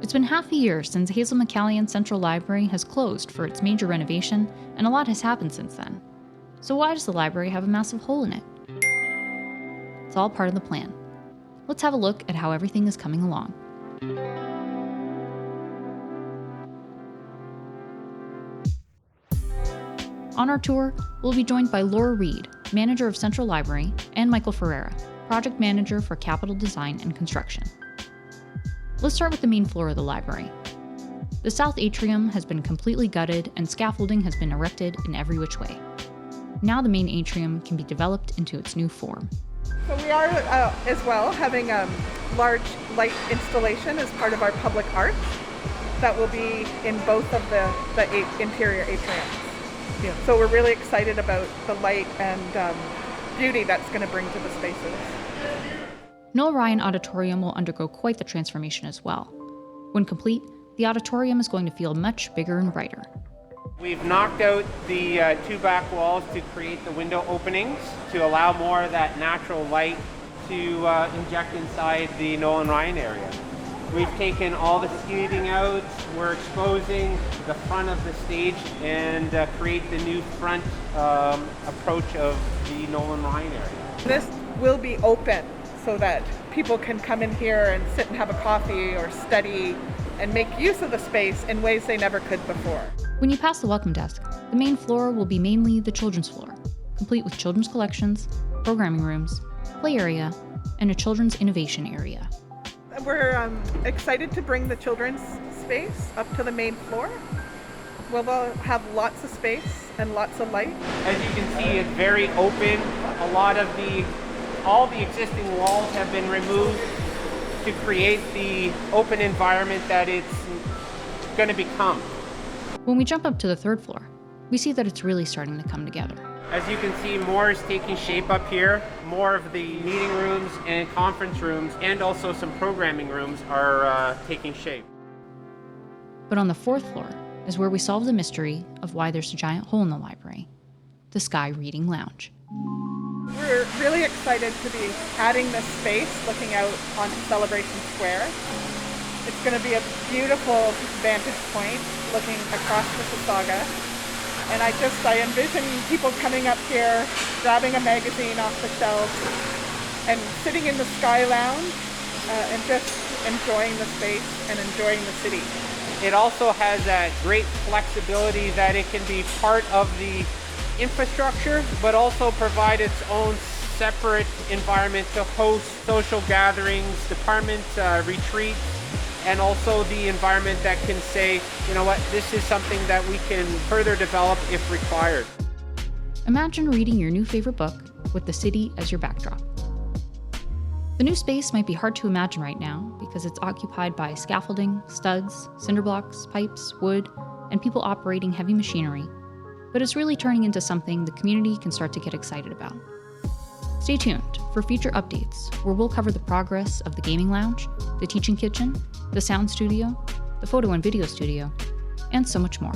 It's been half a year since Hazel McCallion Central Library has closed for its major renovation, and a lot has happened since then. So why does the library have a massive hole in it? It's all part of the plan. Let's have a look at how everything is coming along. On our tour, we'll be joined by Laura Reed, manager of Central Library, and Michael Ferreira, project manager for capital design and construction. Let's start with the main floor of the library. The south atrium has been completely gutted and scaffolding has been erected in every which way. Now the main atrium can be developed into its new form. So we are as well having a large light installation as part of our public art that will be in both of the interior atriums. Yeah. So we're really excited about the light and beauty that's going to bring to the spaces. Noel Ryan Auditorium will undergo quite the transformation as well. When complete, the auditorium is going to feel much bigger and brighter. We've knocked out the two back walls to create the window openings to allow more of that natural light to inject inside the Noel and Ryan area. We've taken all the seating out, we're exposing the front of the stage and create the new front approach of the Noel and Ryan area. This will be open so that people can come in here and sit and have a coffee or study and make use of the space in ways they never could before. When you pass the welcome desk, the main floor will be mainly the children's floor, complete with children's collections, programming rooms, play area, and a children's innovation area. We're excited to bring the children's space up to the main floor. We'll have lots of space and lots of light. As you can see, it's very open. All the existing walls have been removed to create the open environment that it's going to become. When we jump up to the third floor, we see that it's really starting to come together. As you can see, more is taking shape up here. More of the meeting rooms and conference rooms and also some programming rooms are taking shape. But on the fourth floor is where we solve the mystery of why there's a giant hole in the library, the Sky Reading Lounge. We're really excited to be adding this space looking out on Celebration Square. It's going to be a beautiful vantage point looking across Mississauga. And I envision people coming up here, grabbing a magazine off the shelf, and sitting in the Sky Lounge and just enjoying the space and enjoying the city. It also has that great flexibility that it can be part of the infrastructure, but also provide its own separate environment to host social gatherings, department retreats, and also the environment that can say, you know what, this is something that we can further develop if required. Imagine reading your new favorite book with the city as your backdrop. The new space might be hard to imagine right now because it's occupied by scaffolding, studs, cinder blocks, pipes, wood, and people operating heavy machinery, but it's really turning into something the community can start to get excited about. Stay tuned for future updates where we'll cover the progress of the gaming lounge, the teaching kitchen, the sound studio, the photo and video studio, and so much more.